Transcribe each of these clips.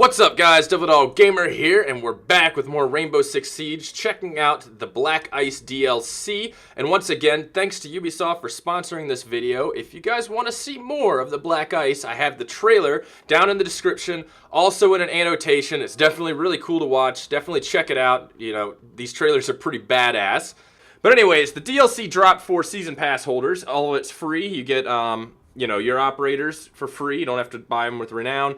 What's up, guys? Devil Gamer here, and we're back with more Rainbow Six Siege, checking out the Black Ice DLC. And once again, thanks to Ubisoft for sponsoring this video. If you guys want to see more of the Black Ice, I have the trailer down in the description, also in an annotation. It's definitely really cool to watch. Definitely check it out. You know, these trailers are pretty badass. But anyways, the DLC dropped for Season Pass holders. All of it's free. You get, you know, your operators for free. You don't have to buy them with Renown.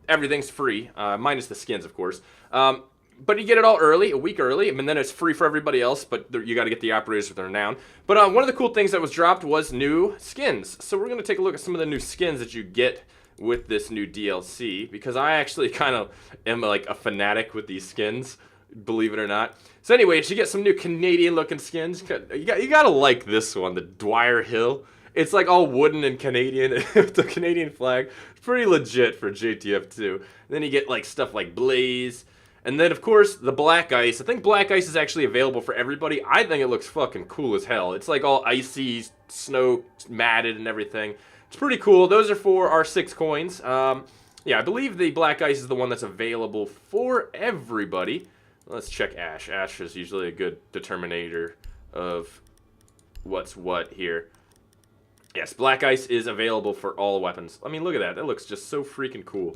Everything's free, minus the skins, of course. But you get it all early, a week early, and then it's free for everybody else, but you got to get the operators with Renown. But one of the cool things that was dropped was new skins. So we're going to take a look at some of the new skins that you get with this new DLC, because I actually kind of am like a fanatic with these skins, believe it or not. So anyways, you get some new Canadian-looking skins. You got to like this one, the Dwyer Hill. It's like all wooden and Canadian, the Canadian flag. It's pretty legit for JTF2. Then you get like stuff like Blaze. And then of course the Black Ice. I think Black Ice is actually available for everybody. I think it looks fucking cool as hell. It's like all icy, snow matted and everything. It's pretty cool. Those are for our 6 coins. Yeah, I believe the Black Ice is the one that's available for everybody. Let's check Ash. Ash is usually a good determinator of what's what here. Yes, Black Ice is available for all weapons. I mean, look at that. That looks just so freaking cool.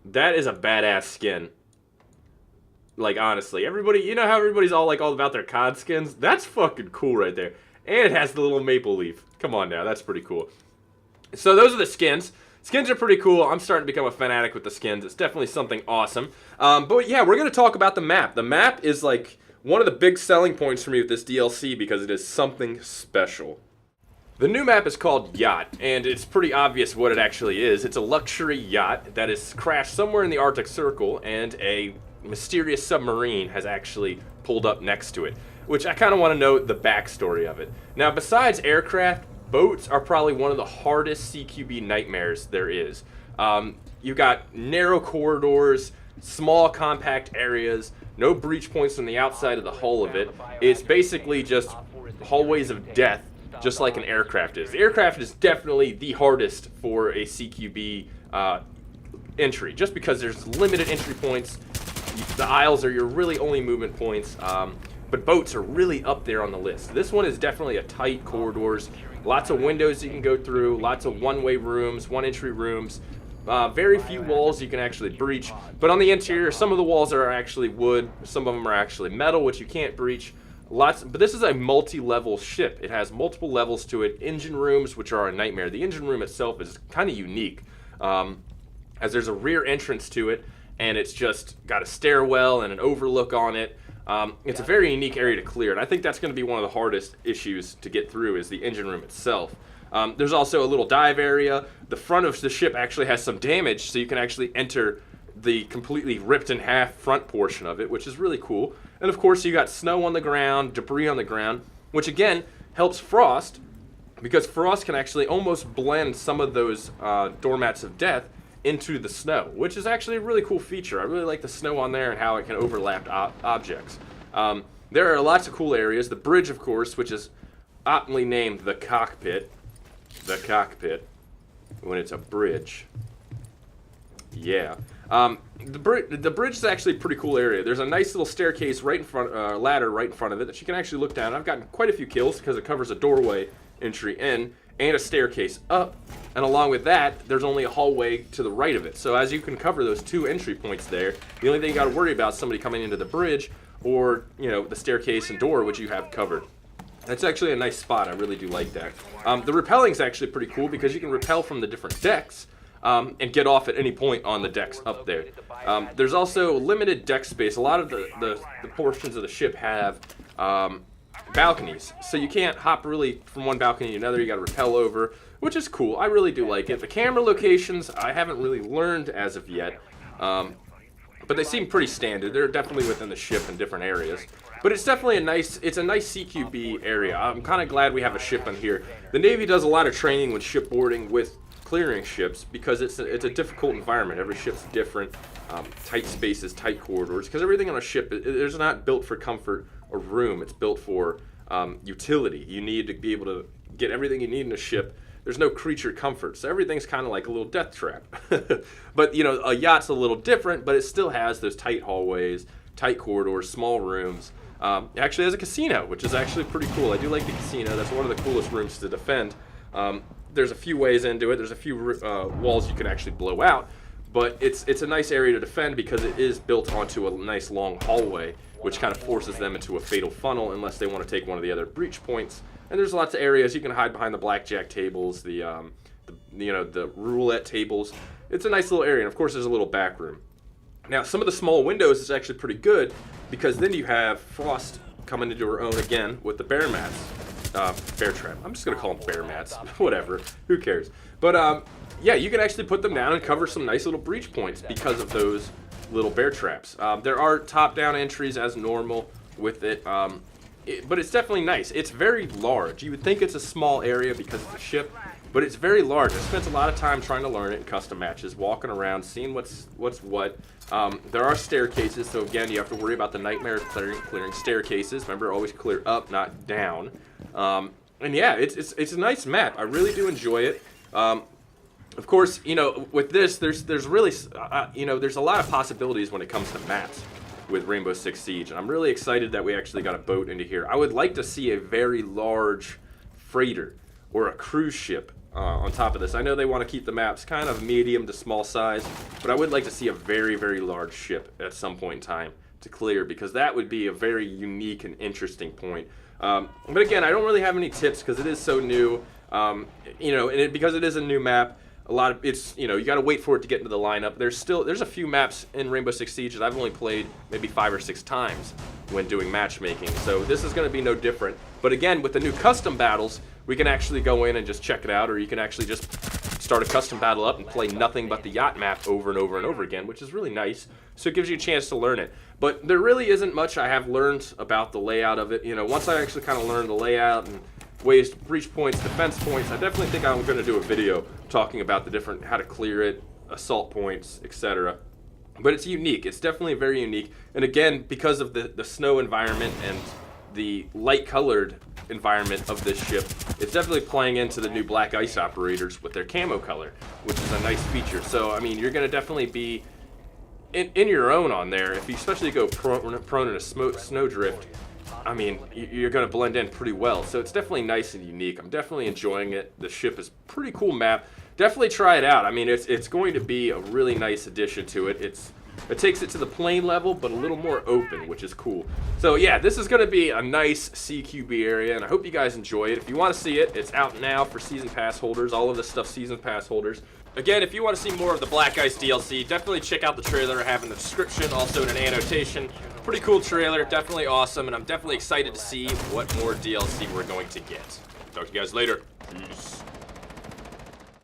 That is a badass skin. Like, honestly. Everybody, you know how everybody's all about their COD skins? That's fucking cool right there. And it has the little maple leaf. Come on now, that's pretty cool. So those are the skins. Skins are pretty cool. I'm starting to become a fanatic with the skins. It's definitely something awesome. But yeah, we're going to talk about the map. The map is like one of the big selling points for me with this DLC because it is something special. The new map is called Yacht, and it's pretty obvious what it actually is. It's a luxury yacht that has crashed somewhere in the Arctic Circle, and a mysterious submarine has actually pulled up next to it, which I kind of want to know the backstory of it. Now, besides aircraft, boats are probably one of the hardest CQB nightmares there is. You've got narrow corridors, small compact areas, no breach points on the outside of the hull of it. It's basically just hallways of death, just like an aircraft is. The aircraft is definitely the hardest for a CQB entry, just because there's limited entry points. The aisles are your really only movement points, but boats are really up there on the list. This one is definitely a tight corridors, lots of windows you can go through, lots of one-way rooms, one-entry rooms, very few walls you can actually breach. But on the interior, some of the walls are actually wood, some of them are actually metal, which you can't breach. But this is a multi-level ship. It has multiple levels to it. Engine rooms, which are a nightmare. The engine room itself is kind of unique, as there's a rear entrance to it, and it's just got a stairwell and an overlook on it. It's a very unique area to clear, and I think that's going to be one of the hardest issues to get through is the engine room itself. There's also a little dive area. The front of the ship actually has some damage, so you can actually enter the completely ripped in half front portion of it, which is really cool. And of course you got snow on the ground, debris on the ground, which again helps frost, because frost can actually almost blend some of those doormats of death into the snow, which is actually a really cool feature. I really like the snow on there and how it can overlap objects. There are lots of cool areas. The bridge, of course, which is aptly named the cockpit. The cockpit, when it's a bridge. Yeah. The bridge is actually a pretty cool area. There's a nice little staircase right in front, ladder right in front of it that you can actually look down. I've gotten quite a few kills because it covers a doorway entry in and a staircase up. And along with that, there's only a hallway to the right of it. So as you can cover those 2 entry points there, the only thing you got to worry about is somebody coming into the bridge or, you know, the staircase and door, which you have covered. That's actually a nice spot. I really do like that. The rappelling is actually pretty cool because you can rappel from the different decks. And get off at any point on the decks up there. There's also limited deck space. A lot of the portions of the ship have balconies, so you can't hop really from one balcony to another. You got to rappel over, which is cool. I really do like it. The camera locations I haven't really learned as of yet, but they seem pretty standard. They're definitely within the ship in different areas. But it's definitely a nice CQB area. I'm kind of glad we have a ship in here. The Navy does a lot of training with shipboarding with clearing ships because it's a difficult environment. Every ship's different, tight spaces, tight corridors, because everything on a ship is not built for comfort or room. It's built for utility. You need to be able to get everything you need in a ship there's no creature comfort. So everything's kind of like a little death trap. But, you know, a yacht's a little different, but it still has those tight hallways, tight corridors, small rooms. It actually has a casino, which is actually pretty cool. I do like the casino. That's one of the coolest rooms to defend. There's a few ways into it. There's a few walls you can actually blow out. But it's a nice area to defend because it is built onto a nice long hallway, which kind of forces them into a fatal funnel unless they want to take one of the other breach points. And there's lots of areas you can hide behind the blackjack tables, the roulette tables. It's a nice little area, and of course there's a little back room. Now some of the small windows is actually pretty good because then you have Frost coming into her own again with the bear mats. Bear trap. I'm just gonna call them bear mats. Whatever. Who cares? But yeah, you can actually put them down and cover some nice little breach points because of those little bear traps. There are top-down entries as normal with it, but it's definitely nice. It's very large. You would think it's a small area because it's a ship, but it's very large. I spent a lot of time trying to learn it in custom matches, walking around, seeing what's what. There are staircases, so again, you have to worry about the nightmare clearing staircases. Remember, always clear up, not down. And yeah, it's a nice map. I really do enjoy it. Of course, you know, with this, there's really, you know, there's a lot of possibilities when it comes to maps with Rainbow Six Siege, and I'm really excited that we actually got a boat into here. I would like to see a very large freighter or a cruise ship on top of this. I know they want to keep the maps kind of medium to small size, but I would like to see a very, very large ship at some point in time to clear, because that would be a very unique and interesting point. But again, I don't really have any tips because it is so new, you know, and because it is a new map. A lot of it's, you know, you got to wait for it to get into the lineup. There's a few maps in Rainbow Six Siege that I've only played maybe 5 or 6 times when doing matchmaking. So this is going to be no different. But again, with the new custom battles, we can actually go in and just check it out, or you can actually just start a custom battle up and play nothing but the yacht map over and over and over again, which is really nice. So it gives you a chance to learn it. But there really isn't much I have learned about the layout of it. You know, once I actually kind of learned the layout and ways, breach points, defense points, I definitely think I'm going to do a video talking about the different, how to clear it, assault points, etc. But it's unique. It's definitely very unique. And again, because of the snow environment and the light-colored environment of this ship, it's definitely playing into the new black ice operators with their camo color, which is a nice feature. So, I mean, you're going to definitely be in your own on there. If you especially go prone in a snowdrift, I mean, you're going to blend in pretty well. So it's definitely nice and unique. I'm definitely enjoying it. The ship is a pretty cool map. Definitely try it out. I mean, it's going to be a really nice addition to it. It takes it to the plane level, but a little more open, which is cool. So yeah, this is going to be a nice CQB area, and I hope you guys enjoy it. If you want to see it, it's out now for Season Pass holders. All of this stuff, Season Pass holders. Again, if you want to see more of the Black Ice DLC, definitely check out the trailer I have in the description, also in an annotation. Pretty cool trailer, definitely awesome, and I'm definitely excited to see what more DLC we're going to get. Talk to you guys later. Peace.